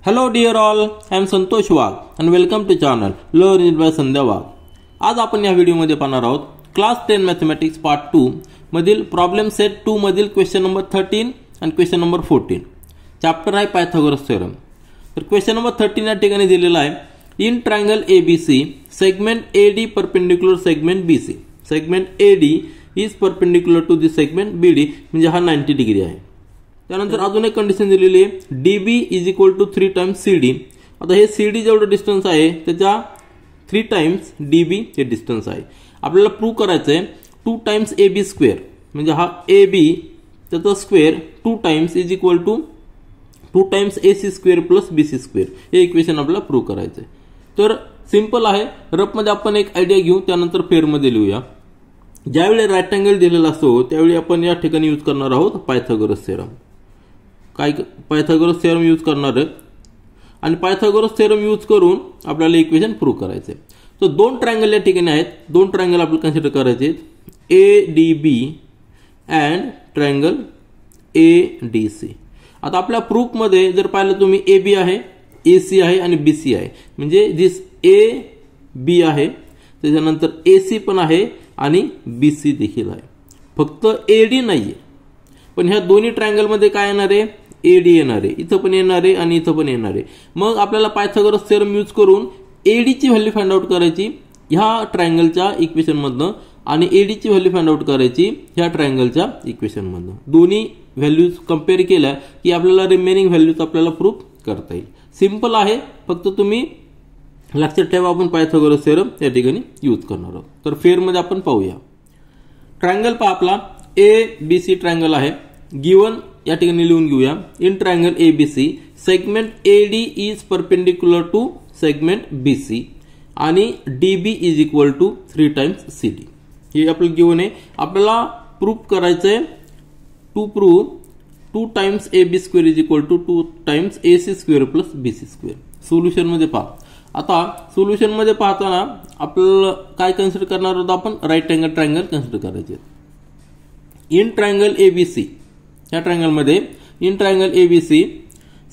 Hello dear all, I am Santosh Wagh and welcome to channel Learn It by Sandhya Wagh. आज आपण या व्हिडिओमध्ये पाहणार आहोत क्लास 10 मॅथमॅटिक्स पार्ट 2 मधील प्रॉब्लेम सेट 2 मधील क्वेश्चन नंबर 13 आणि क्वेश्चन नंबर 14. चॅप्टर आहे पायथागोरस थेरम. तर क्वेश्चन नंबर 13 या ठिकाणी दिलेला आहे in triangle ABC segment AD perpendicular segment BC. Segment AD is perpendicular to the segment BD म्हणजे हा 90 डिग्री आहे. त्यानंतर अजून एक कंडिशन दिलेली आहे DB is equal to 3 times CD. आता हे CD जेवढं डिस्टन्स आहे त्याच्या 3 टाइम्स DB हे डिस्टन्स आहे. आपल्याला प्रूव्ह करायचं आहे 2 टाइम्स AB स्क्वेअर म्हणजे हा AB त्याचा square 2 times is equal to 2 times AC square plus BC square हे इक्वेशन आपल्याला प्रूव्ह करायचं आहे. तर सिंपल आहे. रफमध्ये आपण एक आयडिया घेऊ त्यानंतर फेरमध्ये लिहूया. ज्यावेळी राईट अँगल दिलेला असतो त्यावेळी आपण या ठिकाणी यूज करणार आहोत पायथागोरस थेरम. काय पायथागोरस थेरम यूज करणार आहे आणि पायथागोरस थेरम यूज करून आपल्याला इक्वेशन प्रूव्ह करायचे. तर दोन ट्रायंगल या ठिकाणी आहेत. दोन ट्रायंगल आपल्याला कन्सिडर करायचे ADB अँड ट्रायंगल ADC. आता आपल्या प्रूफ मध्ये जर पाहिलं तुम्ही AB आहे AC आहे आणि BC आहे म्हणजे दिस AB आहे त्याच्यानंतर AC पण आहे आणि BC देखील आहे. फक्त AD नाहीये पण ह्या दोन्ही ट्रायंगल मध्ये काय येणार आहे AD येणार आहे. इथं पण येणार आहे आणि इथं पण येणार आहे. मग आपल्याला पायथागोरस थेरम यूज करून AD ची व्हॅल्यू फाइंड आउट करायची ह्या ट्रायंगलच्या इक्वेशन मधनं आणि AD ची व्हॅल्यू फाइंड आउट करायची ह्या ट्रायंगलच्या इक्वेशन मधनं. दोन्ही व्हॅल्यूज कंपेअर केल्या की आपल्याला रिमेनिंग व्हॅल्यूज आपल्याला प्रूफ करता येईल. सिंपल आहे. फक्त तुम्ही लक्षात ठेवा आपण पायथागोरस थेरम या ठिकाणी यूज करणार आहोत. तर फेरमध्ये आपण पाहूया. ट्रायंगल पहा आपला ABC ट्रायंगल आहे. गिवन या ठिकाणी लिहून घेऊया in triangle ABC segment AD is perpendicular to segment BC आणि DB is equal to 3 times CD. हे आपलं गिवन आहे. आपल्याला प्रूफ करायचंय to prove 2 times AB square is equal to 2 times AC square plus BC square. Solution मध्ये पहा. आता solution मध्ये पाहताना आपल्याला काय कन्सिडर करणार आहोत आपण राईट अँगल ट्रायंगल कन्सिडर करायचे. इन ट्रायंगल ABC या ट्रायंगल मध्ये in triangle ABC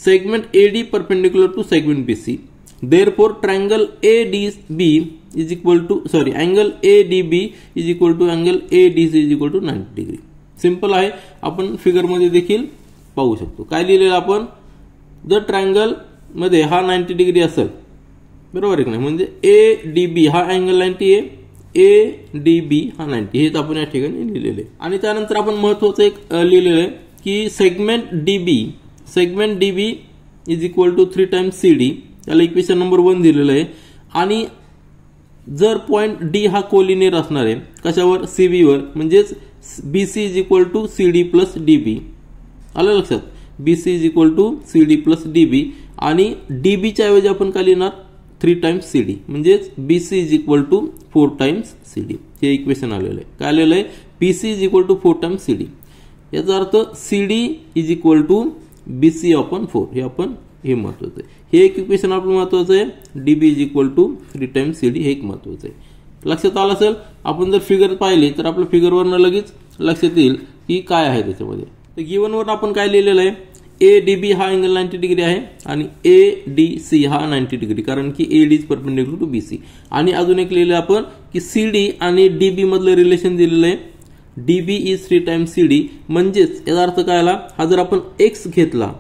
segment AD perpendicular to segment BC. Therefore triangle ADB is equal to angle ADB is equal to angle ADC is equal to 90 degree. Simple आहे. आपण figure मध्ये देखील पाहू शकतो. काय लिहिलेलं आपण जर ट्रायंगल मध्ये हा 90 डिग्री असेल बरोबर आहे की नाही म्हणजे ADB हा अँगल 90 आहे ADB हा 90 हेच आपण या ठिकाणी लिहिलेले आहे. आणि त्यानंतर आपण महत्त्वाचं एक लिहिलेलं आहे की segment DB is equal to 3 times CD. त्याला इक्वेशन नंबर 1 दिलेलं आहे. आणि जर पॉइंट D हा कोलिनियर असणार आहे कशावर CB वर म्हणजेच BC is equal to CD plus DB. आलं लक्षात. BC is equal to CD plus DB आणि DB च्या ऐवजी आपण काय लिहिणार 3 टाइम्स CD म्हणजेच BC is equal to 4 times CD. हे इक्वेशन आलेलं आहे. काय आलेलं आहे BC is equal to 4 times CD. याचा अर्थ CD is equal to BC upon 4. हे महत्वाचं आहे. हे एक इक्वेशन आपलं महत्वाचं आहे. DB is equal to 3 times CD हे एक महत्वाचं आहे. लक्षात आलं असेल. आपण जर फिगर पाहिली तर आपल्या फिगरवरनं लगेच लक्षात येईल की काय आहे त्याच्यामध्ये. तर गिव्हनवर आपण काय लिहिलेलं आहे ADB हा अँगल 90 डिग्री आहे आणि ADC हा 90 डिग्री कारण की AD is perpendicular to BC. आणि अजून एक लिहिलं आपण की CD आणि DB मधलं रिलेशन दिलेलं आहे. DB इज 3 टाइम्स CD म्हणजेच याचा अर्थ काय आला हा जर आपण X घेतला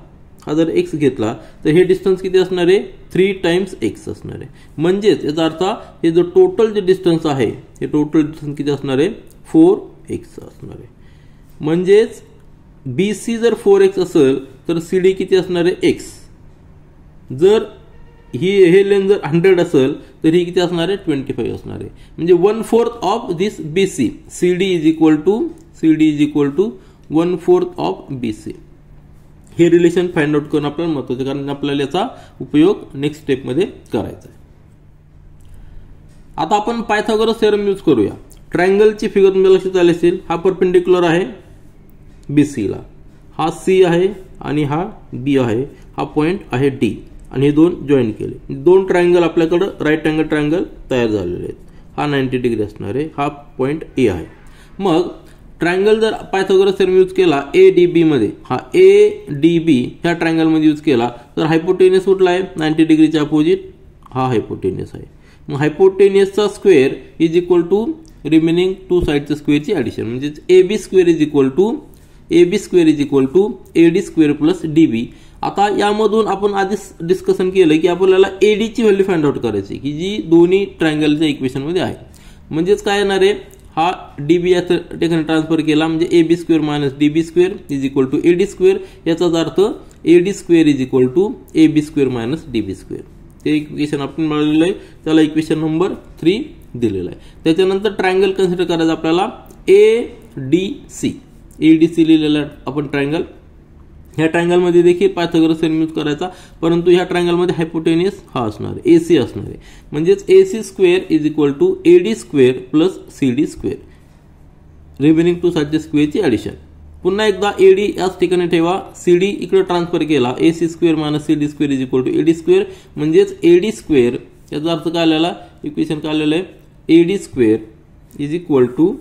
तर हे डिस्टन्स किती असणार आहे 3 टाइम्स X असणार आहे. म्हणजेच याचा अर्थ हे जो टोटल जे डिस्टन्स आहे हे टोटल डिस्टन्स किती असणार आहे 4x असणार आहे. म्हणजेच BC जर 4x असेल तर CD किती असणार आहे x. जर हे लेंथ जर 100 असेल तर ही किती असणार आहे 25 असणार आहे. म्हणजे 1/4 of this BC. CD is equal to 1/4 of BC. हे रिलेशन फाइंड आउट करणं आपल्याला महत्त्वाचं कारण आपल्याला याचा उपयोग नेक्स्ट स्टेप मध्ये करायचा आहे. आता आपण पायथागोरस थेरम यूज करूया. ट्रायंगलची फिगर तुम्हाला लक्षात आली असेल. हा परपेंडिक्युलर आहे BC ला. हा C आहे आणि हा B आहे. हा पॉइंट आहे D आणि हे दोन जॉईन केले. दोन ट्रायंगल आपल्याकडे राईट अँगल ट्रायंगल तयार झालेले आहेत. हा 90 डिग्री असणार आहे. हा पॉइंट A आहे. मग ट्रायंगल जर पायथागोरस थेरम यूज केला ADB मध्ये, हा ADB ह्या ट्रायंगल मध्ये यूज केला तर हायपोटेनियस कुठला आहे 90 डिग्रीच्या अपोजिट, हा हायपोटेनियस आहे. मग हायपोटेनियसचा square is equal to remaining two साइडच्या स्क्वेअरची ॲडिशन, म्हणजे AB square is equal to AD square plus DB. आता यामधून आपण आधीच डिस्कशन केलं की आपल्याला AD ची व्हॅल्यू फाइंड आउट करायची की जी दोन्ही ट्रायंगलच्या इक्वेशन मध्ये आहे. म्हणजेच काय येणार आहे, हा DB या ठिकाणी ट्रान्सफर केला म्हणजे AB square minus DB square is equal to AD square. याचाच अर्थ AD square is equal to AB square minus DB square. ते इक्वेशन आपण मिळालेलं आहे, त्याला इक्वेशन नंबर 3 दिलेलं आहे. त्याच्यानंतर ट्रायंगल कन्सिडर करायचं आपल्याला ADC लिहिलेला आपण ट्रायंगल. ह्या ट्रायंगल मध्ये देखील पायथागोरस थेरम यूज करायचा, परंतु ह्या ट्रायंगल मध्ये हायपोटेनियस हा असणार आहे, AC असणार आहे. म्हणजेच AC square is equal to AD square plus CD square, remaining two साइडच्या स्क्वेअरची ॲडिशन. पुन्हा एकदा AD याच ठिकाणी ठेवा, CD इकडे ट्रान्सफर केला, AC square minus CD square is equal to AD square. म्हणजेच AD स्क्वेअर याचा अर्थ काय आलेला, इक्वेशन काय आलेलं आहे AD square is equal to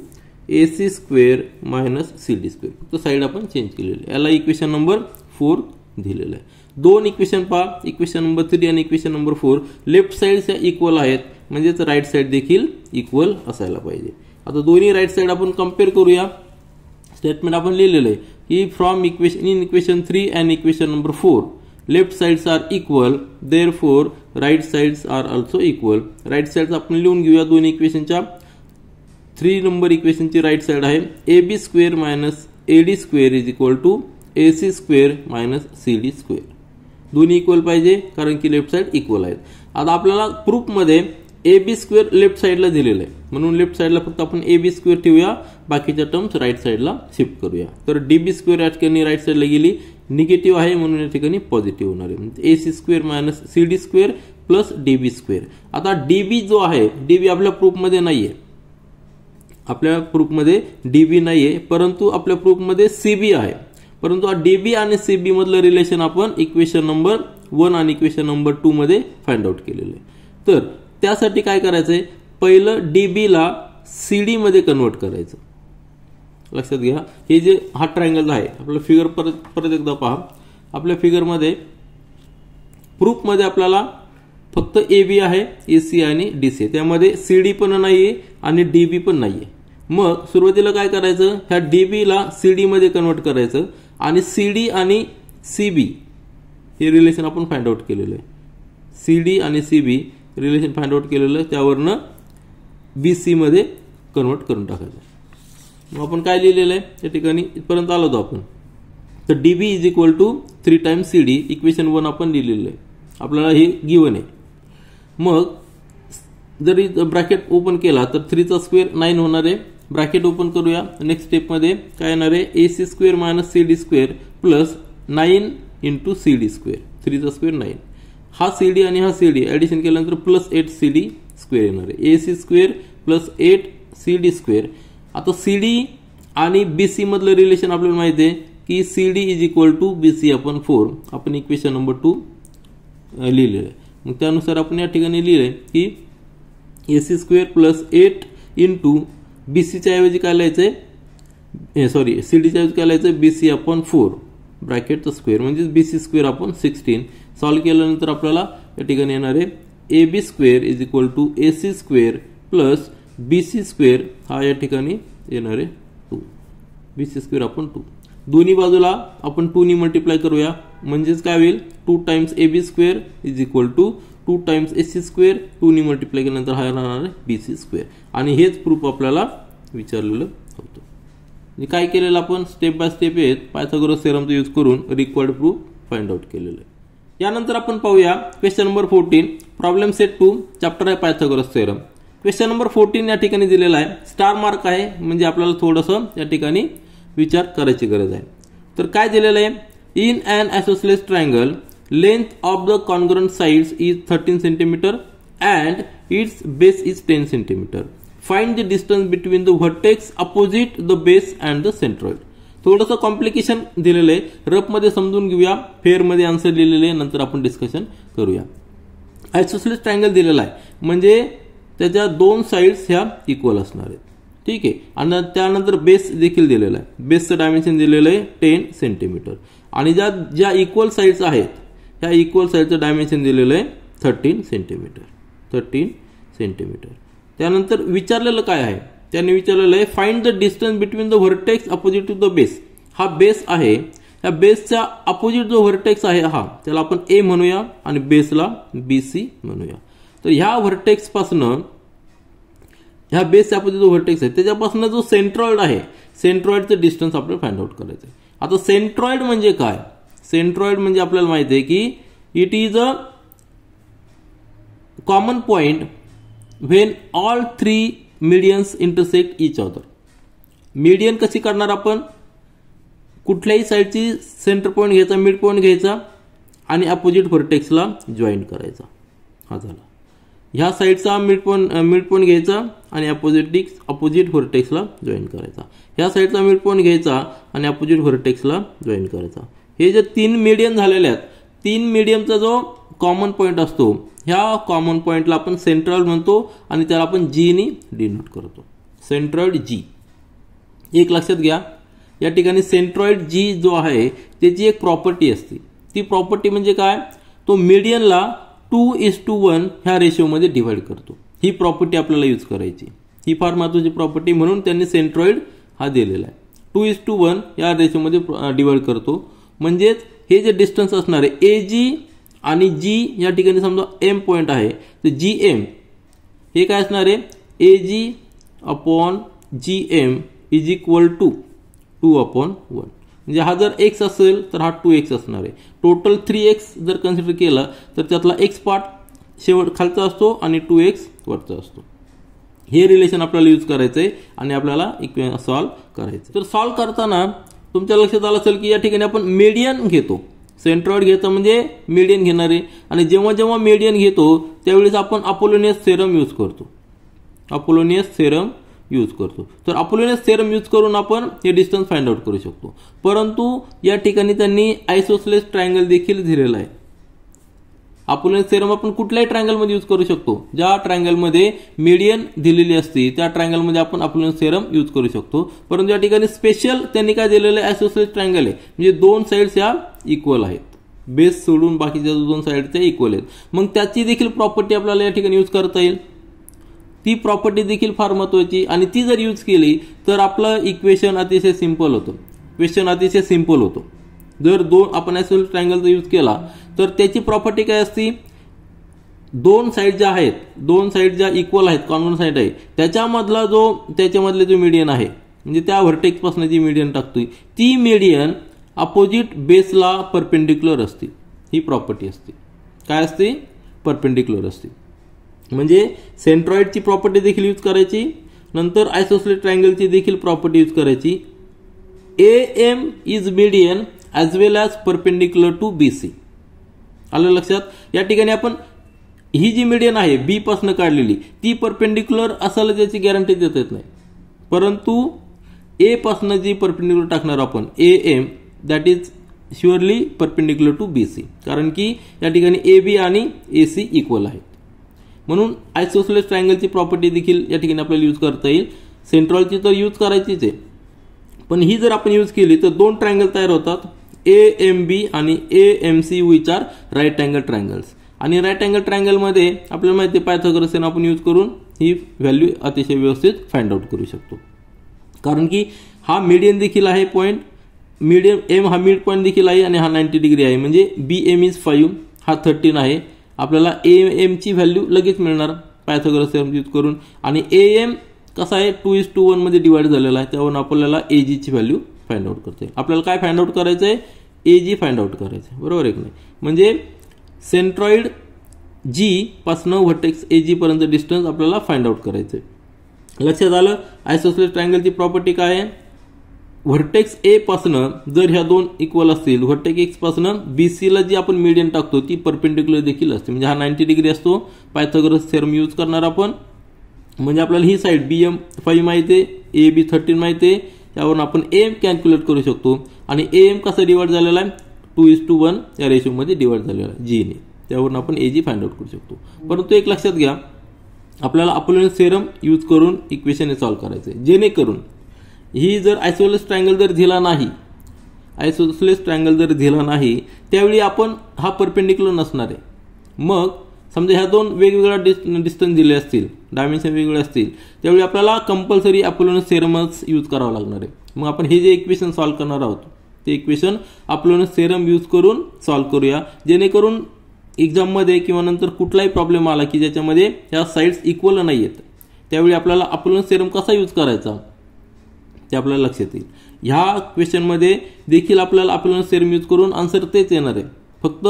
AC square minus CD square. फक्त साईड आपण चेंज केलेली आहे. याला इक्वेशन नंबर 4 दिलेलं आहे. दोन इक्वेशन पहा, इक्वेशन नंबर 3 आणि इक्वेशन नंबर 4 लेफ्ट साइड्स या इक्वल आहेत, म्हणजेच राईट साइड देखील इक्वल असायला पाहिजे. आता दोन्ही राईट साइड आपण कम्पेअर करूया. स्टेटमेंट आपण लिहिलेलं आहे की from equation 3 and equation number 4 left sides are equal, therefore right sides are also equal. Right sides आपण लिहून घेऊया. दोन्ही इक्वेशनच्या 3 नंबर इक्वेशनची राईट साइड आहे AB square minus AD square is equal to AC square minus CD square. दोन्ही equal पाहिजे कारण की लेफ्ट साइड इक्वल आहेत. आता आपल्याला प्रूफमध्ये AB स्क्वेअर लेफ्ट साइडला दिलेलं आहे, म्हणून लेफ्ट साइडला फक्त आपण AB स्क्वेअर ठेवूया, बाकीच्या टर्म्स राईट साइडला शिफ्ट करूया. तर DB स्क्वेअर या ठिकाणी राईट साइडला गेली, निगेटिव्ह आहे म्हणून या ठिकाणी पॉझिटिव्ह होणार आहे. AC square minus CD square plus DB square. आता DB जो आहे, DB आपल्या प्रूफमध्ये नाहीये, आपल्या प्रूफमध्ये DB नाहीये, परंतु आपल्या प्रूफमध्ये CB आहे. परंतु DB आणि CB मधलं रिलेशन आपण इक्वेशन नंबर 1 आणि इक्वेशन नंबर 2 मध्ये फाइंड आउट केलेलं आहे. तर त्यासाठी काय करायचंय, पहिलं DB ला CD मध्ये कन्वर्ट करायचं. लक्षात घ्या, हे जे हा ट्रायंगल आहे, आपलं फिगर परत एकदा पहा. आपल्या फिगरमध्ये प्रूफमध्ये आपल्याला फक्त AB आहे, AC आणि DC, त्यामध्ये CD पण नाहीये आणि DB पण नाहीये. मग सुरुवातीला काय करायचं, ह्या DB ला CD मध्ये कन्वर्ट करायचं आणि CD आणि CB हे रिलेशन आपण फाइंड आउट केलेलं आहे. CD आणि CB रिलेशन फाइंड आउट केलेलं आहे, त्यावरनं BC मध्ये कन्वर्ट करून टाकायचं. मग आपण काय लिहिलेलं आहे त्या ठिकाणी इथपर्यंत आलो होतो आपण. तर DB is equal to 3 times CD, equation 1 आपण लिहिलेलं आहे, आपल्याला हे गिवन आहे. मग जरी ब्रॅकेट ओपन केला तर 3 चा स्क्वेअर 9 होणार आहे. ब्रॅकेट ओपन करूया. नेक्स्ट स्टेप मध्ये काय येणार आहे, AC square minus CD square plus 9 into CD square, 3 चा स्क्वेअर 9. हा CD आणि हा CD ऍडिशन केल्यानंतर प्लस 8 CD स्क्वेअर येणार आहे. AC square plus 8 CD square. आता CD आणि BC मधलं रिलेशन आपल्याला माहिती आहे की CD is equal to BC upon 4, आपण इक्वेशन नंबर 2 लिहिलेलं आहे. मग त्यानुसार आपण या ठिकाणी लिहिले की AC स्क्वेअर प्लस 8 इंटू BCच्या ऐवजी काय लिहायचंय, CDच्या ऐवजी काय लिहायचंय BC अपॉन 4 ब्रॅकेटचा स्क्वेअर, म्हणजे BC स्क्वेअर अपॉन 16. सॉल्व्ह केल्यानंतर आपल्याला या ठिकाणी येणार आहे AB square is equal to AC square plus BC square, हा या ठिकाणी येणार आहे 2, BC स्क्वेअर अपॉन 2. दोन्ही बाजूला आपण 2 नी मल्टिप्लाय करूया, म्हणजेच काय होईल 2 times AB square is equal to 2 times AC square, 2 नी मल्टिप्लाय केल्यानंतर हा येणार आहे BC स्क्वेअर. आणि हेच प्रूफ आपल्याला विचारलेलं होतं. म्हणजे काय केलेलं आपण स्टेप बाय स्टेप येत पायथागोरस थेरमचा यूज करून रिक्वायर्ड प्रूफ फाइंड आउट केलेलं आहे. यानंतर आपण पाहूया question number 14, problem set 2, chapter आहे पायथागोरस थेरम. क्वेश्चन नंबर 14 या ठिकाणी दिलेला आहे, स्टार मार्क आहे, म्हणजे आपल्याला थोडंसं या ठिकाणी विचार करायची गरज आहे. तर काय दिलेलं आहे, in an isosceles triangle length of the congruent sides is 13 cm and its base is 10 cm. Find the distance between the vertex opposite the base and the centroid. थोडंसं कॉम्प्लिकेशन दिलेलं आहे, रफ मध्ये समजून घेऊया, फेअर मध्ये answer लिहिलेले आहे, नंतर आपण डिस्कशन करूया. आयसोसेलेस ट्रायंगल दिलेला आहे म्हणजे त्याच्या 2 साइड्स ह्या इक्वल असणार आहेत. ठीक आहे. आणि त्यानंतर बेस देखील दिलेला आहे. बेसचं डायमेन्शन दिलेलं आहे 10 सेंटीमीटर आणि ज्या इक्वल साईड्स आहेत ह्या इक्वल साईडचं डायमेन्शन दिलेलं आहे 13 सेंटीमीटर. त्यानंतर विचारलेलं काय आहे, त्यांनी विचारलेलं आहे find the distance between the vertex opposite to the base. हा बेस आहे, या बेसच्या अपोजिट जो व्हर्टेक्स आहे हा त्याला आपण ए म्हणूया आणि बेसला BC म्हणूया. तर ह्या व्हर्टेक्स पासनं ह्या बेसच्या अपोजिट जो व्हर्टेक्स आहे त्याच्यापासून जो सेंट्रॉइड आहे सेंट्रॉइडचं डिस्टन्स आपल्याला फाइंड आउट करायचं आहे. आता सेंट्रॉइड म्हणजे काय? सेंट्रॉइड म्हणजे आपल्याला माहिती आहे की it is a common point when all 3 medians intersect each other. Median कशी करणार आपण? कुठल्याही साईडची सेंटर पॉइंट घ्यायचा, मिड पॉइंट घ्यायचा आणि अपोजिट व्हर्टेक्सला जॉईन करायचा. हा झाला. ह्या साईडचा मिड पॉइंट घ्यायचा आणि अपोजिट व्हर्टेक्सला जॉईन करायचा. ह्या साईडचा मिड पॉइंट घ्यायचा आणि अपोजिट व्हर्टेक्सला जॉईन करायचा. हे जे 3 मीडियन झालेले आहेत, 3 मीडियमचा जो कॉमन पॉइंट असतो ह्या कॉमन पॉइंटला आपण सेंट्रॉइड म्हणतो आणि त्याला आपण G ने डिनोट करतो. Centroid G. एक लक्षात घ्या, या ठिकाणी सेंट्रॉइड G जो आहे त्याची एक प्रॉपर्टी असते. ती प्रॉपर्टी म्हणजे काय? तो मीडियनला 2:1 ह्या रेशिओमध्ये डिवाइड करतो. ही प्रॉपर्टी आपल्याला यूज करायची. ही फार महत्त्वाची प्रॉपर्टी म्हणून त्यांनी सेंट्रॉइड हा दिलेला आहे. 2:1 या रेशिओमध्ये डिवाइड करतो. म्हणजेच हे जे डिस्टन्स असणार आहे AG आणि G या ठिकाणी समजा M पॉइंट आहे तर GM हे काय असणार आहे AG/GM इज इक्वल टू 2/1. म्हणजे हा जर x असेल तर हा 2x असणार आहे. टोटल 3x जर कन्सिडर केला तर त्यातला x पार्ट शेवट खालचा असतो आणि 2x वरचा असतो. हे रिलेशन आपल्याला यूज करायचं आहे आणि आपल्याला इक्वेशन सॉल्व्ह करायचं. तर सॉल्व्ह करताना तुमच्या लक्षात आलं असेल की या ठिकाणी आपण मीडियन घेतो. सेंट्रॉइड घेतो म्हणजे मीडियन घेणार आहे आणि जेव्हा जेव्हा मीडियन घेतो त्यावेळेस आपण अपोलोनियस थेरम यूज करतो. तर अपोलोनियस थेरम यूज करून आपण हे डिस्टन्स फाइंड आउट करू शकतो. परंतु या ठिकाणी त्यांनी आयसोसेलेस ट्रायंगल देखील दिलेला आहे. अपोलोनियस थेरम आपण कुठल्याही ट्रायंगलमध्ये यूज करू शकतो. ज्या ट्रायंगलमध्ये मीडियन दिलेली असते त्या ट्रायंगलमध्ये आपण अपोलोनियस थेरम यूज करू शकतो. परंतु या ठिकाणी स्पेशल त्यांनी काय दिलेलं आहे आयसोसेलेस ट्रायंगल आहे म्हणजे 2 साइड्स ह्या इक्वल आहेत. बेस सोडून बाकीच्या 2 साइड त्या इक्वल आहेत. मग त्याची देखील प्रॉपर्टी आपल्याला या ठिकाणी यूज करता येईल. ती प्रॉपर्टी देखील फार महत्त्वाची आणि ती जर यूज केली तर आपलं इक्वेशन अतिशय सिंपल होतं. क्वेश्चन अतिशय सिंपल होतो. जर आपण आयसोसेलेस ट्रायंगलचा यूज केला तर त्याची प्रॉपर्टी काय असती? 2 साइड ज्या आहेत, 2 साइड ज्या इक्वल आहेत, कॉमन साइड आहे त्याच्यामधले जो मीडियन आहे म्हणजे त्या व्हर्टेक्स पासून जी मीडियन टाकतोय ती मीडियन अपोजिट बेसला परपेंडिक्युलर असते. ही प्रॉपर्टी असते. काय असते? परपेंडिक्युलर असते. म्हणजे सेंट्रॉइडची प्रॉपर्टी देखील यूज करायची, नंतर आयसोसेलेस ट्रायंगलची देखील प्रॉपर्टी यूज करायची. AM is median as well as perpendicular to BC. आलं लक्षात? या ठिकाणी आपण ही जी मीडियन आहे B पासून काढलेली ती परपेंडिक्युलर असायला त्याची गॅरंटी देता येत नाही. परंतु A पासून जी परपेंडिक्युलर टाकणार आपण AM that is surely perpendicular to BC. कारण की या ठिकाणी AB आणि AC इक्वल आहेत. म्हणून आयसोसेलेस ट्रायंगलची प्रॉपर्टी देखील या ठिकाणी आपल्याला यूज करता येईल. सेंट्रॉइडची तर यूज करायचीच आहे, पण ही जर आपण यूज केली तर 2 ट्रायंगल तयार होतात AMB आणि AMC which are right angle triangles. आणि राईट अँगल ट्रायंगलमध्ये आपल्याला माहिती आहे पायथागोरस आपण यूज करून ही व्हॅल्यू अतिशय व्यवस्थित फाइंड आउट करू शकतो. कारण की हा मीडियन देखील आहे पॉईंट, मीडियम M हा मिड पॉईंट देखील आहे आणि हा 90 डिग्री आहे. म्हणजे BM इज 5, हा 13 आहे. आपल्याला AM ची व्हॅल्यू लगेच मिळणार पायथागोरस यूज करून. आणि AM कसा आहे 2:1 मध्ये डिवाइड झालेला आहे. त्यावरून आपल्याला AG ची व्हॅल्यू फाइंड आउट करता येईल. आपल्याला काय फाइंड आउट करायचं आहे? AG फाइंड आउट करायचं आहे. बरोबर आहे की नाही? म्हणजे सेंट्रॉइड G पासून व्हर्टेक्स AG पर्यंत डिस्टन्स आपल्याला फाइंड आउट करायचं आहे. लक्षात आलं? आयसोसेलेस ट्रायंगलची प्रॉपर्टी काय आहे? व्हर्टेक्स A पासून जर ह्या 2 इक्वल असतील, व्हर्टेक्स X पासून BC ला जी आपण मीडियन टाकतो ती परपेंडिक्युलर देखील असते. म्हणजे हा 90 डिग्री असतो. पायथागोरस थेरम यूज करणार आपण. म्हणजे आपल्याला ही साइड BM 5 माहिती आहे, AB 13 माहिती आहे. त्यावरून आपण AM कॅल्क्युलेट करू शकतो. आणि AM कसा डिवाइड झालेला आहे? 2:1 या रेशिओमध्ये डिवाइड झालेला आहे G ने. त्यावरून आपण AG फाइंड आउट करू शकतो. परंतु एक लक्षात घ्या, आपल्याला अपोलोनस थेरम यूज करून इक्वेशन सॉल्व्ह करायचं आहे, जेणेकरून ही जर आयसोसेलेस ट्रायंगल जर दिला नाही त्यावेळी आपण हा परपेंडिक्युलर नसणार आहे. मग समजा ह्या दोन वेगवेगळ्या डिस्टन्स दिले असतील, डायमेन्शन वेगवेगळे असतील, त्यावेळी आपल्याला कंपल्सरी अपोलोनस थेरमच यूज करावा लागणार आहे. मग आपण हे जे इक्वेशन सॉल्व्ह करणार आहोत ते इक्वेशन अपोलोनस थेरम यूज करून सॉल्व्ह करूया, जेणेकरून एक्झाममध्ये किंवा नंतर कुठलाही प्रॉब्लेम आला की ज्याच्यामध्ये ह्या साइड्स इक्वल नाही आहेत त्यावेळी आपल्याला अपोलोनस थेरम कसा यूज करायचा ते आपल्याला लक्षात येईल. ह्या क्वेश्चनमध्ये देखील आपल्याला अपोलोनस थेरम यूज करून आन्सर तेच येणार आहे. फक्त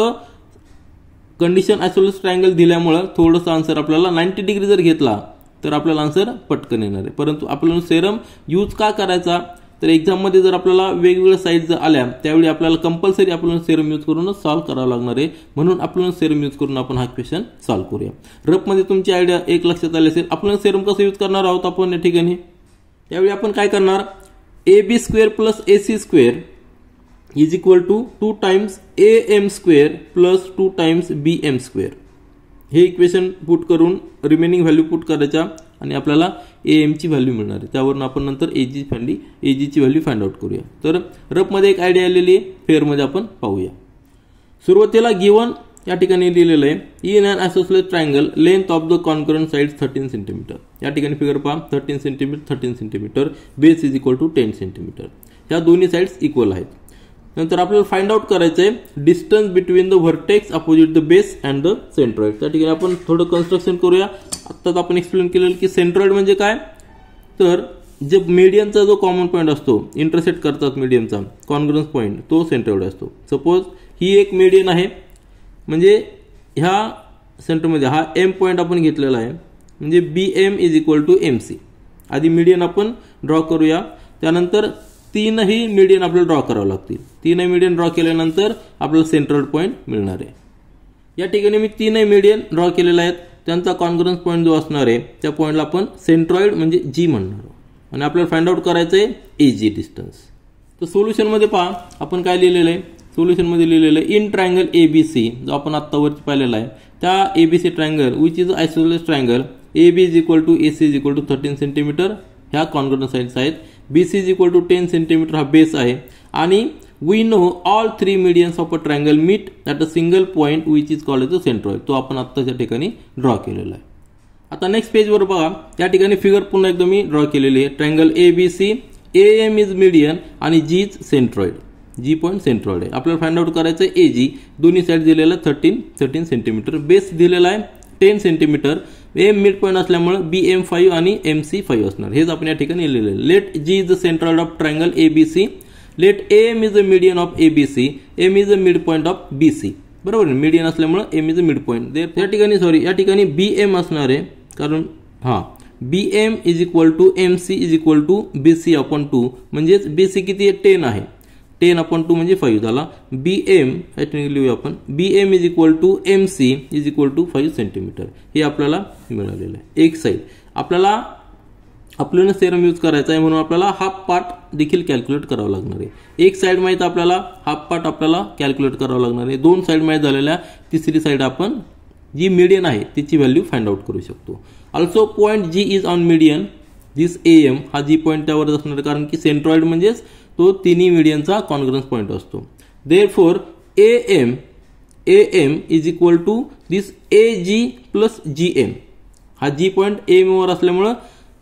कंडिशन आयसोसेलेस ट्रायंगल दिल्यामुळे थोडंसं आन्सर आपल्याला 90 डिग्री जर घेतला तर आपल्याला आन्सर पटकन येणार आहे. परंतु अपोलोनस थेरम यूज का करायचा तर एक्झाममध्ये जर आपल्याला वेगवेगळ्या साइड जर आल्या त्यावेळी आपल्याला कंपल्सरी अपोलोनस थेरम यूज करूनच सॉल्व्ह करावं लागणार आहे. म्हणून अपोलोनस थेरम यूज करून आपण हा क्वेश्चन सॉल्व्ह करूया. रफमध्ये तुमची आयडिया एक लक्षात आली असेल. अपोलोनस थेरम कसं यूज करणार आहोत आपण या ठिकाणी, त्यावेळी आपण काय करणार, AB square plus AC square is equal to 2 times AM square plus 2 times BM square. हे इक्वेशन पुट करून रिमेनिंग व्हॅल्यू पुट करायच्या आणि आपल्याला AM ची व्हॅल्यू मिळणार आहे. त्यावरून आपण नंतर AG ची व्हॅल्यू फाइंड आउट करूया. तर रफमध्ये एक आयडिया आलेली आहे, फेअरमध्ये आपण पाहूया. सुरुवातीला गिवन या ठिकाणी लिहिलेलं आहे, in an isosceles triangle length of the concurrent sides 13 centimetre. या ठिकाणी फिगर पहा, 13 centimetre, base is equal to 10 centimetre. या दोन्ही साइड्स इक्वल आहेत. नंतर आपल्याला फाइंड आउट करायचं आहे distance between the vertex opposite the base and the centroid. त्या ठिकाणी आपण थोडं कन्स्ट्रक्शन करूया. आत्ताच आपण एक्सप्लेन केलेलं की सेंट्रॉइड म्हणजे काय, तर जे मीडियनचा जो कॉमन पॉईंट असतो, इंटरसेक्ट करतात मीडियनचा कॉन्ग्रुएंस पॉईंट, तो सेंट्रॉइड असतो. सपोज ही एक मीडियन आहे, म्हणजे ह्या सेंटरमध्ये हा M पॉईंट आपण घेतलेला आहे, म्हणजे BM is equal to MC. आधी मीडियन आपण ड्रॉ करूया, त्यानंतर तीनही मीडियन आपल्याला ड्रॉ करावं लागतील. तीनही मीडियन ड्रॉ केल्यानंतर आपल्याला सेंट्रॉइड पॉईंट मिळणार आहे. या ठिकाणी मी तीनही मीडियन ड्रॉ केलेले आहेत, त्यांचा कॉन्ग्रुएंस पॉईंट जो असणार आहे त्या पॉईंटला आपण सेंट्रॉइड म्हणजे G म्हणणार आहोत. आणि आपल्याला फाइंड आउट करायचं आहे AG डिस्टन्स. तर सोल्युशनमध्ये पहा आपण काय लिहिलेलं आहे, सोल्युशनमध्ये लिहिलेलं आहे इन ट्रायंगल ABC, जो आपण आत्तावरती पाहिलेला आहे, त्या ABC triangle which is isosceles triangle, AB is equal to AC is equal to 13 centimetre ह्या कॉन्ग्रुएंट साइड्स आहेत, BC is equal to 10 centimetre हा बेस आहे, आणि we know all 3 medians of a triangle meet at a single point which is called the centroid. तो आपण आत्ताच्या ठिकाणी draw केलेला आहे. आता नेक्स्ट पेजवर बघा, या ठिकाणी फिगर पुन्हा एकदा मी ड्रॉ केलेली आहे. Triangle ABC, AM is median आणि G is centroid. G point centroid आहे. आपल्याला फाइंड आउट करायचं आहे AG. दोन्ही साइड दिलेला 13 सेंटीमीटर, बेस दिलेला आहे 10 सेंटीमीटर, M मिड पॉईंट असल्यामुळे BM 5 आणि MC 5 असणार. हेच आपण या ठिकाणी लिहिलेलं आहे. Let G is the centroid of triangle ABC, let AM is the median of ABC, M is the mid point of BC. बरोबर, मीडियन असल्यामुळे M is the mid point. या ठिकाणी या ठिकाणी BM असणार आहे, कारण BM is equal to MC is equal to BC upon 2, म्हणजेच BC किती आहे 10 आहे, 10 अपॉन 2 म्हणजे 5 झाला. BM या ठिकाणी लिहूया आपण, BM is equal to MC is equal to 5 centimetre. हे आपल्याला मिळालेलं आहे. एक साइड आपल्याला अपोलोनस थेरम यूज करायचा आहे, म्हणून आपल्याला हाफ पार्ट देखील कॅल्क्युलेट करावं लागणार आहे. एक साइड माहित आपल्याला, हाफ पार्ट आपल्याला कॅल्क्युलेट करावं लागणार आहे. दोन साइड माहित झालेल्या, तिसरी साइड आपण जी मीडियन आहे तिची व्हॅल्यू फाइंड आउट करू शकतो. Also point G is on median, this AM हा G पॉईंट त्यावरच असणार आहे, कारण की सेंट्रॉइड म्हणजेच तो तिन्ही मीडियनचा कॉन्ग्रुएंस पॉईंट असतो. Therefore AM is equal to this AG plus GM. हा G पॉईंट AM वर असल्यामुळे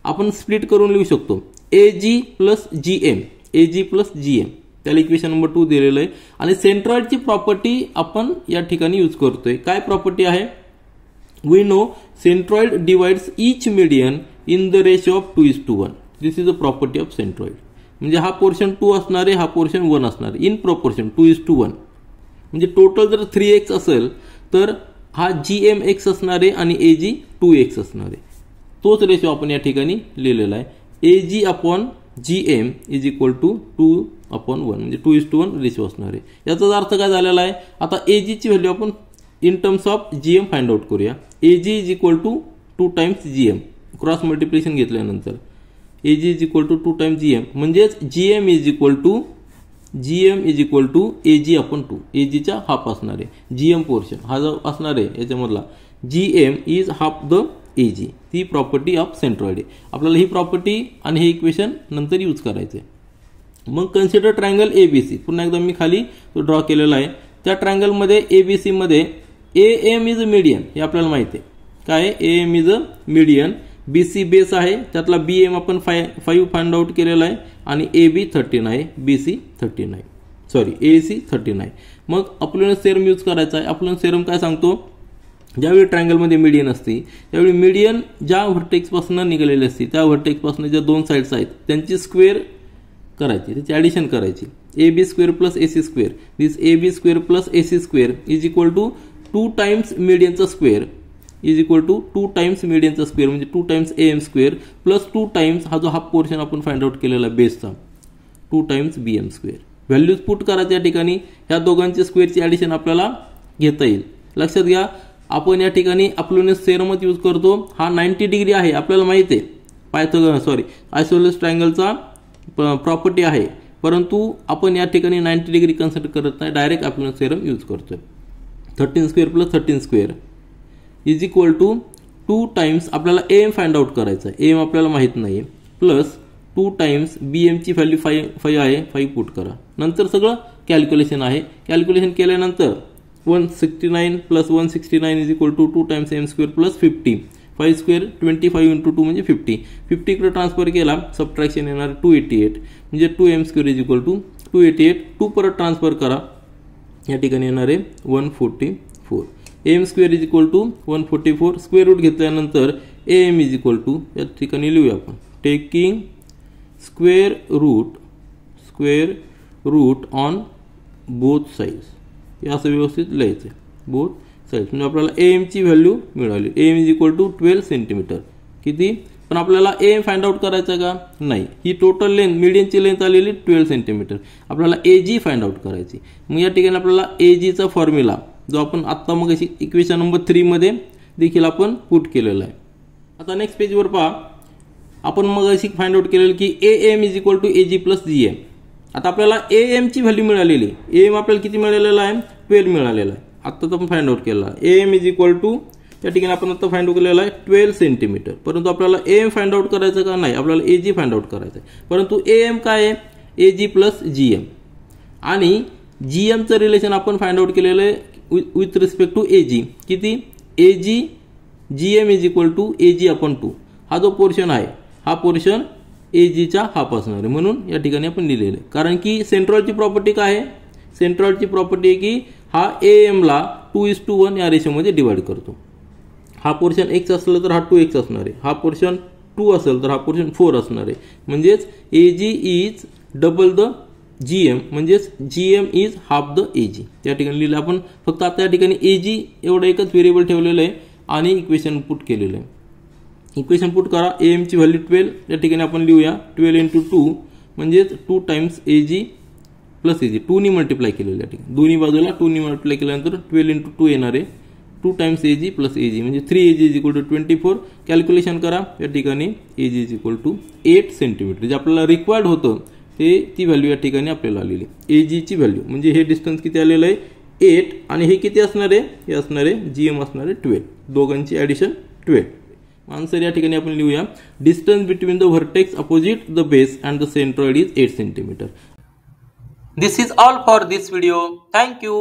आपण स्प्लिट करून लिहू शकतो AG plus GM, AG plus GM. त्याला इक्वेशन नंबर 2 दिलेलं आहे. आणि सेंट्रॉइडची प्रॉपर्टी आपण या ठिकाणी यूज करतोय. काय प्रॉपर्टी आहे, we know centroid divides each median in the ratio of 2:1. This is a property of centroid. म्हणजे हा पोर्शन 2 असणार आहे, हा पोर्शन 1 असणार आहे, इन प्रोपोर्शन 2:1. म्हणजे टोटल जर 3x असेल तर हा GMX असणार आहे आणि AG 2x असणार आहे. तोच रेशो आपण या ठिकाणी लिहिलेला आहे. AG upon GM is equal to 2:1, म्हणजे 2:1 रेशो असणार आहे. याचा अर्थ काय झालेला आहे, आता AG ची व्हॅल्यू आपण in terms of GM find out करूया. AG is equal to 2 times GM, cross multiplication घेतल्यानंतर AG is equal to 2 times GM, म्हणजेच GM is equal to AG upon 2. AG चा हाफ असणार आहे, GM पोर्शन हा जो असणार आहे याच्यामधला GM is half the AG, ती प्रॉपर्टी ऑफ सेंट्रॉइड आहे. आपल्याला ही प्रॉपर्टी आणि हे इक्वेशन नंतर यूज करायचं आहे. मग कन्सिडर ट्रायंगल ABC. पुन्हा एकदा मी खाली तो ड्रॉ केलेला आहे. त्या ट्रायंगलमध्ये ABC मध्ये AM इज अ मीडियन, हे आपल्याला माहिती आहे. काय AM is a median, BC base आहे, त्यातला BM आपण 5 फाइंड आउट केलेला आहे आणि AB 13 आहे, BC 13 आहे, सॉरी AC 13 आहे. मग अपोलिनस थेरम यूज करायचा आहे. अपोलिनस थेरम काय सांगतो, ज्यावेळी ट्रायंगलमध्ये मीडियन असते त्यावेळी मीडियन ज्या व्हर्टेक्सपासून निघालेली असते त्या व्हर्टेक्सपासून ज्या दोन साइड्स आहेत त्यांची स्क्वेअर करायची, त्याची ॲडिशन करायची. AB square plus AC square, this AB square plus AC square is equal to 2 times मीडियनचा square is equal to 2 times मीडियनचा स्क्वेअर म्हणजे 2 times AM square plus 2 times हा जो हाफ पोर्शन आपण फाइंड आउट केलेला बेसचा 2 times BM square. Values put करायच्या या ठिकाणी ह्या दोघांच्या स्क्वेअरची ॲडिशन आपल्याला घेता येईल. लक्षात घ्या, आपण या ठिकाणी अपोलिनस थेरमच यूज करतो. हा 90 डिग्री आहे आपल्याला माहिती आहे, आयसोसेलेस ट्रायंगलचा प्रॉपर्टी आहे, परंतु आपण या ठिकाणी 90 डिग्री कन्सिडर करत नाही, डायरेक्ट अपोलिनस थेरम यूज करतोय. 13 square plus 13 square is equal to 2 times आपल्याला AM फाइंड आउट करायचा आहे, AM आपल्याला माहित नाही, प्लस 2 टाइम्स BMची व्हॅल्यू 5 आहे, 5 पुट करा. नंतर सगळं कॅल्क्युलेशन आहे. कॅल्क्युलेशन केल्यानंतर 169 plus 169 is equal to 2 times M square plus 50, 5 square 25 into 2 म्हणजे 50. 50 इकडे ट्रान्सफर केला, सबट्रॅक्शन येणार 288 म्हणजे 2M square is equal to 288. 2 परत ट्रान्सफर करा, या ठिकाणी येणार आहे 144. AM square is equal to 144. Square root घेतल्यानंतर AM इज इक्वल टू या ठिकाणी लिहूया आपण, taking square root on both sides. हे असं व्यवस्थित लिहायचं आहे, बोथ साइड्स. म्हणजे आपल्याला AM ची व्हॅल्यू मिळाली. AM is equal to 12 centimetre. किती, पण आपल्याला AM फाइंड आउट करायचं का नाही, ही टोटल लेंथ मीडियनची लेंथ आलेली 12 सेंटीमीटर. आपल्याला AG फाइंड आउट करायची. मग या ठिकाणी आपल्याला AGचा फॉर्म्युला जो आपण आत्ता मग इक्वेशन नंबर 3 मध्ये देखील आपण पुट केलेला आहे. आता नेक्स्ट पेजवर पहा, आपण मग अशी फाइंड आउट केलेलं की AM is equal to AG plus GM. आता आपल्याला AM ची व्हॅल्यू मिळालेली, AM आपल्याला किती मिळालेला आहे, 12 मिळालेला आहे. आत्ताच आपण फाइंड आउट केला. AM इज इक्वल टू या ठिकाणी आपण आता फाइंड आउट केलेला आहे 12 सेंटीमीटर. परंतु आपल्याला AM फाइंड आउट करायचं का नाही, आपल्याला AG फाइंड आउट करायचं आहे. परंतु AM काय आहे, AG प्लस GM आणि GMचं रिलेशन आपण फाइंड आउट केलेलं आहे विथ रिस्पेक्ट टू AG. किती, AG GM is equal to AG upon 2. हा जो पोर्शन आहे हा पोर्शन AGचा हाफ असणार आहे, म्हणून या ठिकाणी आपण लिहिलेलं आहे. कारण की सेंट्रॉइडची प्रॉपर्टी काय आहे, सेंट्रॉइडची प्रॉपर्टी आहे की हा AM ला 2:1 या रेशोमध्ये डिवाइड करतो. हा पोर्शन x असलं तर हा 2x असणार आहे, हा पोर्शन 2 असेल तर हा पोर्शन 4 असणार आहे. म्हणजेच AG is double the GM, म्हणजेच GM is half the AG. या ठिकाणी लिहिलं आपण. फक्त आता या ठिकाणी AG एवढं एकच व्हेरिएबल ठेवलेलं आहे आणि इक्वेशन पुट केलेलं आहे. इक्वेशन पुट करा, AM ची व्हॅल्यू 12 या ठिकाणी आपण लिहूया 12 इंटू 2 म्हणजेच 2 टाइम्स AG प्लस AG. 2 नी मल्टिप्लाय केलेलं या ठिकाणी, दोन्ही बाजूला 2 नी मल्टिप्लाय केल्यानंतर 12 इंटू 2 येणार आहे 2 टाइम्स AG प्लस AG म्हणजे 3AG is equal to 24. Calculation करा, या ठिकाणी AG is equal to 8 centimetre. जे आपल्याला रिक्वायर्ड होतं ती व्हॅल्यू या ठिकाणी आपल्याला आलेली. AG ची व्हॅल्यू म्हणजे हे डिस्टन्स किती आलेलं आहे 8 आणि हे किती असणार आहे, हे असणार आहे GM असणार आहे 12. दोघांची ॲडिशन 12. आन्सर या ठिकाणी आपण लिहूया, distance between the vertex opposite the base and the centroid is 8 centimetre. This is all for this video. Thank you.